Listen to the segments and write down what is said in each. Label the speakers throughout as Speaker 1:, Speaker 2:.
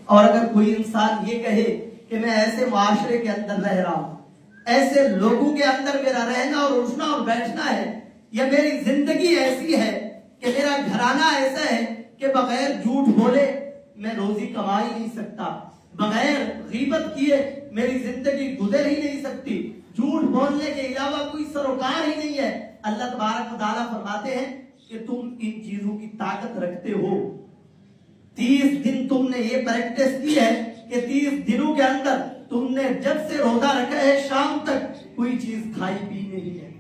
Speaker 1: اور اگر کوئی انسان یہ کہے کہ میں ایسے معاشرے کے اندر رہ رہا ہوں، ایسے لوگوں کے اندر میرا رہنا اور اٹھنا اور بیٹھنا ہے، یا میری زندگی ایسی ہے کہ میرا گھرانہ ایسا ہے کہ بغیر جھوٹ بولے میں روزی کما ہی نہیں سکتا، بغیر غیبت کیے میری زندگی گزر ہی نہیں سکتی، جھوٹ بولنے کے علاوہ کوئی سروکار ہی نہیں ہے، اللہ تبارک و تعالیٰ فرماتے ہیں کہ تم ان چیزوں کی طاقت رکھتے ہو، 30 دن تم نے یہ پریکٹس کی ہے کہ 30 دنوں کے اندر تم نے جب سے روزہ رکھا ہے شام تک کوئی چیز کھائی پی نہیں ہے،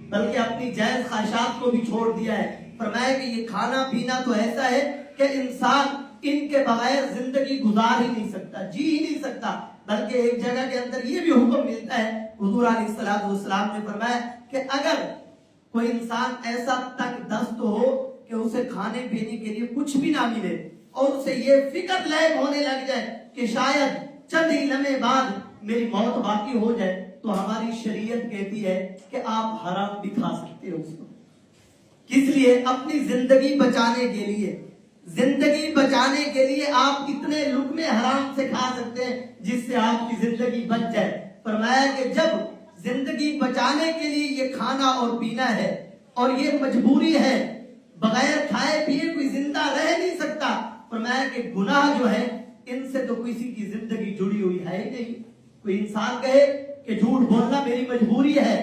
Speaker 1: بلکہ اپنی جائز خواہشات کو بھی چھوڑ دیا ہے۔ فرمایا کہ یہ کھانا پینا تو ایسا ہے کہ انسان ان کے بغیر زندگی گزار ہی نہیں سکتا، جی ہی نہیں سکتا، بلکہ ایک جگہ کے اندر یہ بھی حکم ملتا ہے، حضور علیہ الصلوۃ والسلام نے فرمایا کہ اگر کوئی انسان ایسا تنگ دست ہو کہ اسے کھانے پینے کے لیے کچھ بھی نہ ملے اور اسے یہ فکر لائق ہونے لگ جائے کہ شاید چند ہی لمحے بعد میری موت باقی ہو جائے، تو ہماری شریعت کہتی ہے کہ آپ حرام بھی کھا سکتے ہو اس کو۔ کس لیے؟ اپنی زندگی بچانے کے لیے، زندگی بچانے کے لیے آپ اتنے لقمے حرام سے کھا سکتے ہیں جس سے آپ کی زندگی بچ جائے۔ فرمایا کہ جب زندگی بچانے کے لیے یہ کھانا اور پینا ہے اور یہ مجبوری ہے، بغیر کھائے پیے کوئی زندہ رہ نہیں سکتا، فرمایا کہ گناہ جو ہے ان سے تو کسی کی زندگی جڑی ہوئی ہے ہی نہیں۔ کوئی انسان کہے کہ جھوٹ بولنا میری مجبوری ہے،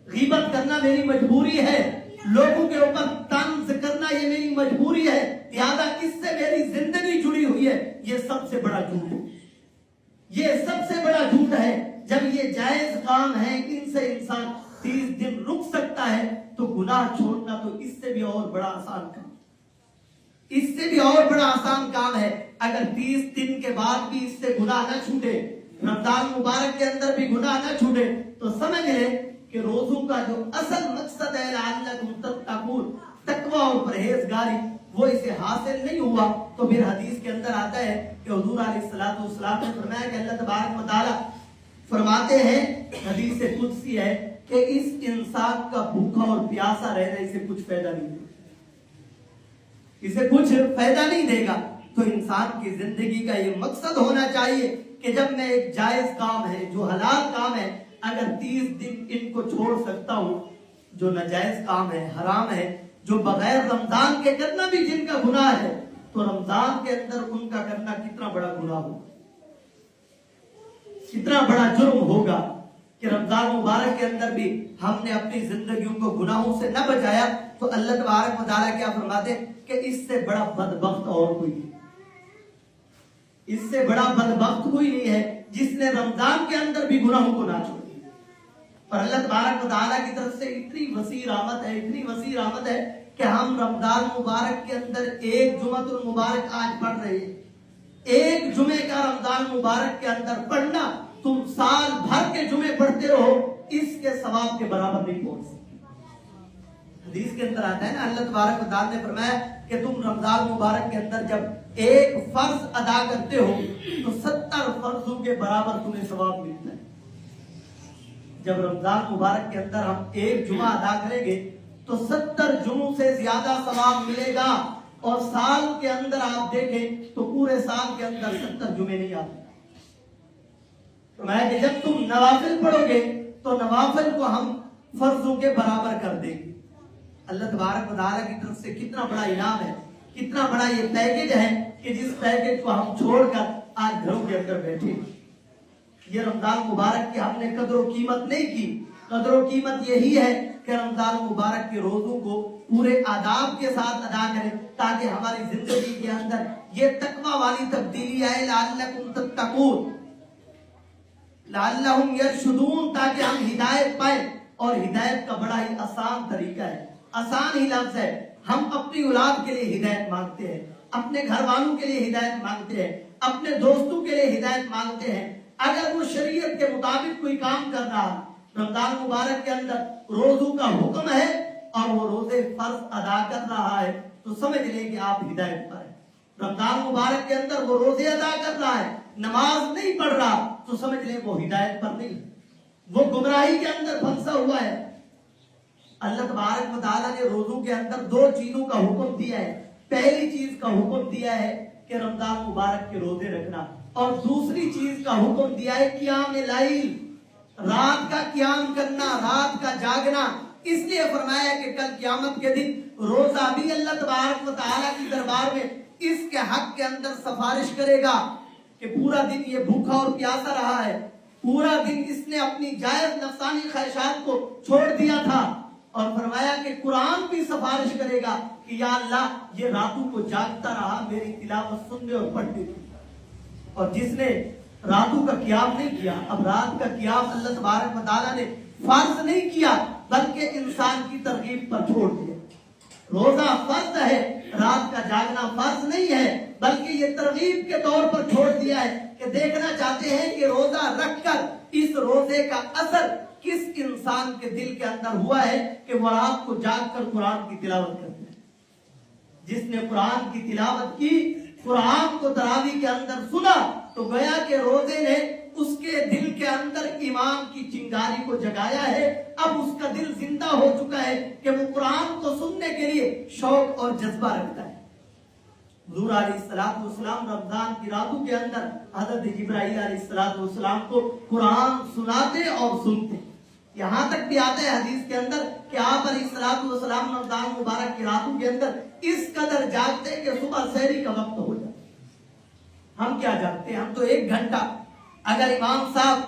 Speaker 1: غیبت کرنا میری مجبوری ہے، لوگوں کے اوپر طنز کرنا یہ میری مجبوری ہے، لہذا اس سے میری زندگی جڑی ہوئی ہے، یہ سب سے بڑا جھوٹ ہے، یہ سب سے بڑا جھوٹ ہے۔ جب یہ جائز کام ہے، ان سے انسان 30 دن رک سکتا ہے، تو گناہ چھوڑنا تو اس سے بھی اور بڑا آسان کام، اس سے بھی اور بڑا آسان کام ہے۔ اگر 30 دن کے بعد بھی اس سے گناہ نہ چھوٹے، رمضان مبارک کے اندر بھی گناہ نہ چھوٹے، تو سمجھ لے کہ روزوں کا جو اصل مقصد ہے لعلکم تتقون، تقوی اور پرہیزگاری، وہ اسے حاصل نہیں ہوا۔ تو پھر حدیث کے اندر آتا ہے کہ حضور علیہ الصلوۃ والسلام نے فرمایا کہ اللہ تبارک و تعالیٰ فرماتے ہیں، حدیث قدسی ہے کہ اس انسان کا بھوکا اور پیاسا رہنا اسے کچھ فائدہ نہیں دے گا، اسے کچھ فائدہ نہیں دے گا۔ تو انسان کی زندگی کا یہ مقصد ہونا چاہیے کہ جب میں ایک جائز کام ہے، جو حلال کام ہے، اگر 30 دن ان کو چھوڑ سکتا ہوں، جو ناجائز کام ہے، حرام ہے، جو بغیر رمضان کے کرنا بھی جن کا گناہ ہے، تو رمضان کے اندر ان کا کرنا کتنا بڑا گناہ ہوگا، کتنا بڑا جرم ہوگا کہ رمضان مبارک کے اندر بھی ہم نے اپنی زندگیوں کو گناہوں سے نہ بچایا۔ تو اللہ تبارک و تعالیٰ کیا فرماتے کہ اس سے بڑا بدبخت اور کوئی نہیں، اس سے بڑا بدبخت کوئی نہیں ہے جس نے رمضان کے اندر بھی گناہوں کو نہ چھوڑا۔ اور اللہ تبارک و تعالیٰ کی طرف سے اتنی وسیع رحمت ہے، اتنی وسیع رحمت ہے کہ ہم رمضان مبارک کے اندر ایک جمعۃ المبارک آج پڑھ رہے ہیں، ایک جمعے کا رمضان مبارک کے اندر پڑھنا تم سال بھر کے جمعے پڑھتے رہو اس کے ثواب کے برابر نہیں پہنچ سکتے۔ حدیث کے اندر آتا ہے نا، اللہ تبارک و تعالیٰ نے فرمایا کہ تم رمضان مبارک کے اندر جب ایک فرض ادا کرتے ہو تو 70 فرضوں کے برابر تمہیں ثواب ملتا ہے۔ جب رمضان مبارک کے اندر ہم ایک جمعہ ادا کریں گے تو 70 جمعوں سے زیادہ ثواب ملے گا، اور سال کے اندر آپ دیکھیں تو پورے سال کے اندر 70 جمعے نہیں آتے۔ فرمایا کہ جب تم نوافل پڑھو گے تو نوافل کو ہم فرضوں کے برابر کر دیں گے۔ اللہ تبارک و تعالیٰ کی طرف سے کتنا بڑا انعام ہے، کتنا بڑا یہ پیکج ہے کہ جس پیکج کو ہم چھوڑ کر آج گھروں کے اندر بیٹھے۔ یہ رمضان مبارک کی ہم نے قدر و قیمت نہیں کی۔ قدر و قیمت یہی ہے کہ رمضان مبارک کے روزوں کو پورے آداب کے ساتھ ادا کریں تاکہ ہماری زندگی کے اندر یہ تقوی والی تبدیلی آئے، لعلکم تتقون، لعلہم یرشدون، تاکہ ہم ہدایت پائیں۔ اور ہدایت کا بڑا ہی آسان طریقہ ہے، آسان ہی لفظ ہے۔ ہم اپنی اولاد کے لیے ہدایت مانگتے ہیں، اپنے گھر والوں کے لیے ہدایت مانگتے ہیں، اپنے دوستوں کے لیے ہدایت مانگتے ہیں۔ اگر وہ شریعت کے مطابق کوئی کام کر رہا، رمضان مبارک کے اندر روزوں کا حکم ہے اور وہ روزے فرض ادا کر رہا ہے، تو سمجھ لیں کہ آپ ہدایت پر ہیں۔ رمضان مبارک کے اندر وہ روزے ادا کر رہا ہے، نماز نہیں پڑھ رہا، تو سمجھ لیں وہ ہدایت پر نہیں، وہ گمراہی کے اندر پھنسا ہوا ہے۔ اللہ تبارک و تعالیٰ نے روزوں کے اندر 2 چیزوں کا حکم دیا ہے۔ پہلی چیز کا حکم دیا ہے कि रमजान मुबारक के रोजे रखना। और दूसरी चीज का हुक्म दिया है क़ियाम लाइल, रात का क़ियाम करना, रात का जागना। इसलिए फरमाया कि कल क़यामत के दिन रोजा भी अल्लाह तबारक व तआला की दरबार में इसके हक के अंदर सिफारिश करेगा कि पूरा दिन ये भूखा और प्यासा रहा है, पूरा दिन इसने अपनी जायज नफसानी ख्वाहिशात को छोड़ दिया था। और फरमाया कि कुरान भी सिफारिश करेगा कि या अल्लाह ये रातों को जागता रहा, मेरी तिलावत सुनने और पढ़ने की। और जिसने रातों का क़याम नहीं किया, अब रात का क़याम अल्लाह तबारक व तआला ने फर्ज नहीं किया बल्कि इंसान की तरगीब पर छोड़ दिया। रोजा फर्ज है, रात का जागना फर्ज नहीं है, बल्कि ये तरगीब के तौर पर छोड़ दिया है कि देखना चाहते हैं कि रोजा रखकर इस रोजे का असर किस इंसान के दिल के अंदर हुआ है कि वह रात को जागकर कुरान की तिलावत करते हैं। जिसने कुरान की तिलावत की, कुरान को तरावी के अंदर सुना, तो गया के रोजे ने उसके दिल के अंदर ईमान की चिंगारी को जगाया है। अब उसका दिल जिंदा हो चुका है कि वो कुरान को सुनने के लिए शौक और जज्बा रखता है। हुजूर अलैहिस्सलातु वस्सलाम रमजान की रातों के अंदर हजरत जिब्राइल अलैहिस्सलातु वस्सलाम को कुरान सुनाते और सुनते। यहाँ तक भी आता है हदीस के अंदर कि आप अलैहिस्सलातु वस्सलाम रमजान मुबारक की रातों के अंदर इस कदर जागते कि सुबह सहरी का वक्त हो जाता। हम क्या जागते हैं? हम तो 1 घंटा, अगर इमाम साहब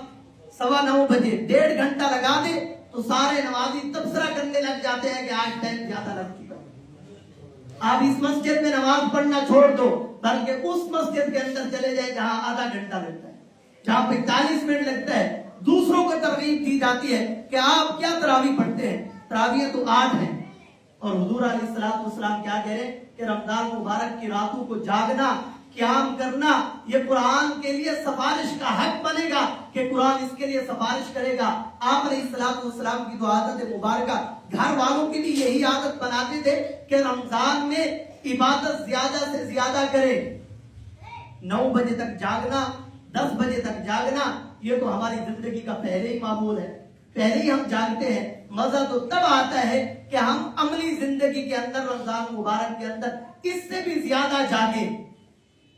Speaker 1: 9:15 बजे 1.5 घंटा लगा दे तो सारे नमाजी तबसरा करने लग जाते हैं कि आज टाइम ज्यादा लग चुका है। आप इस मस्जिद में नमाज पढ़ना छोड़ दो, बल्कि उस मस्जिद के अंदर चले जाए जहां आधा घंटा लगता है, जहां 45 मिनट लगता है। दूसरों को तरगीब दी जाती है कि आप क्या तरावी पढ़ते हैं? तरावी तो 8 है। और हुजूर अलैहिस्सलातु वस्सलाम क्या कह रहे हैं कि रमजान मुबारक की रातों को जागना, क़याम करना, ये कुरान के लिए सिफारिश का हक बनेगा कि कुरान इसके लिए सिफारिश करेगा। आप अलैहिस्सलातु वस्सलाम की तो आदत मुबारका घर वालों के लिए यही आदत बनाते थे कि रमजान में इबादत ज्यादा से ज्यादा करें। 9 बजे तक जागना, 10 बजे तक जागना, ये तो हमारी जिंदगी का पहले ही मामूल है, पहले ही हम जागते हैं। मजा तो तब आता है कि हम अमली जिंदगी के अंदर रमजान मुबारक के अंदर इससे भी ज्यादा जागे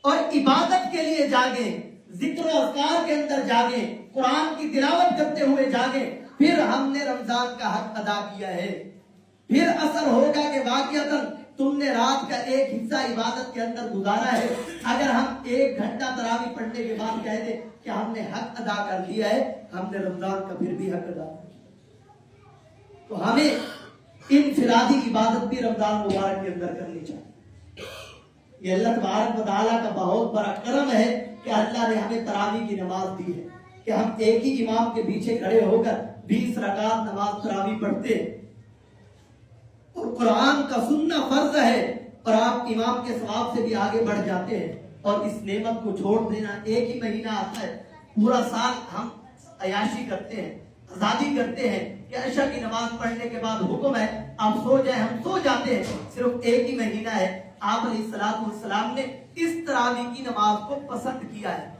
Speaker 1: और इबादत के लिए जागे, जिक्र और अज़कार के अंदर जागे, कुरान की तिलावत करते हुए जागे। फिर हमने रमजान का हक अदा किया है। फिर असर होगा कि वाकईतन तुमने रात का एक हिस्सा इबादत के अंदर गुजारा है। अगर हम 1 घंटा तरावी पढ़ने के बाद कह दे कि हमने हक अदा कर लिया है, हमने रमजान का फिर भी हक अदा। तो हमें इनफिरादी इबादत भी रमजान मुबारक के अंदर करनी चाहिए। ये अल्लाह तबारक व तआला का बहुत बड़ा करम है कि अल्लाह ने हमें तरावी की नमाज दी है कि हम एक ही इमाम के पीछे खड़े होकर 20 रकात नमाज तरावी पढ़ते हैं। और कुरान का सुनना फर्ज है और आप इमाम के सवाब से भी आगे बढ़ जाते हैं। और इस नेमत को छोड़ देना, एक ही महीना आता है, पूरा साल हम अयाशी करते हैं, आजादी करते हैं कि अशा की नमाज पढ़ने के बाद हुक्म है आप सो जाए, हम सो जाते हैं। सिर्फ एक ही महीना है। आप अलैहिस्सलातु वस्सलाम ने इस तरावी की नमाज को पसंद किया है,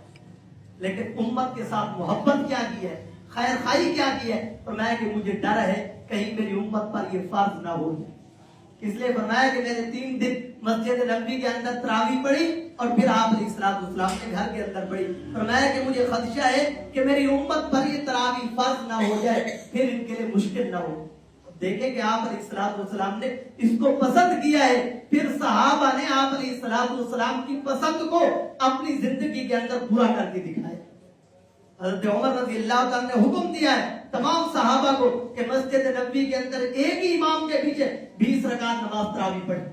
Speaker 1: लेकिन उम्मत के साथ मोहब्बत क्या की है, खैर खाई क्या की है। फरमाया कि मुझे डर है कहीं मेरी उम्मत पर ये फर्ज ना हो जाए। इसलिए फरमाया कि मैंने 3 दिन मस्जिद नबवी के अंदर तरावी पढ़ी और फिर आप अलैहिस्सलातु वस्सलाम के घर के अंदर पढ़ी। फरमाया कि मुझे खदशा है कि मेरी उम्मत पर ये तरावी फर्ज ना हो जाए, फिर इनके लिए मुश्किल ना हो। देखें कि आप अलैहिस्सलातु वस्सलाम ने इसको पसंद किया है। फिर सहाबा ने आप अलैहिस्सलातु वस्सलाम की पसंद को अपनी जिंदगी के अंदर पूरा करके दिखाया। हज़रत उमर रज़ियल्लाहु ताला ने हुक्म दिया है तमाम सहाबा को कि मस्जिद नबवी के अंदर एक ही इमाम के पीछे 20 रकात नमाज तरावी पढ़े,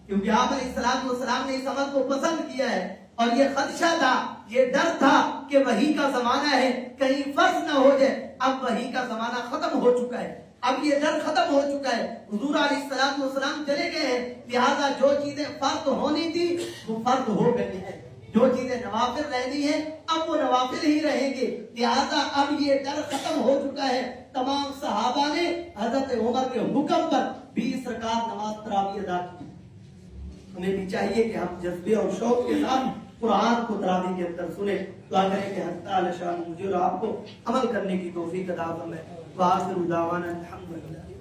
Speaker 1: क्योंकि आप अलैहिस्सलातु वस्सलाम ने इस अमल को पसंद किया है। और ये खदशा था, ये डर था कि वही का जमाना है, कहीं फर्ज ना हो जाए। अब वही का जमाना खत्म हो चुका है, अब ये डर खत्म हो चुका है। हुजूर अलैहिस्सलातु वस्सलाम चले गए हैं, लिहाजा जो चीजें फर्ज होनी थी वो फर्ज हो गई है, जो चीजें नवाफिल रहनी है अब वो नवाफिल ही रहेंगे। लिहाजा अब ये डर खत्म हो चुका है। तमाम सहाबा ने हजरत उमर के हुक्म पर 20 रकात नमाज तरावी अदा की। हमें भी चाहिए कि हम जज्बे और शौक के साथ कुरान को तरावी के अंदर सुने। दुआ करें कि अल्लाह ताला मुझे और आपको अमल करने की तौफीक अता फरमाए। वाखिर दावाना अल्हम्दुलिल्लाह।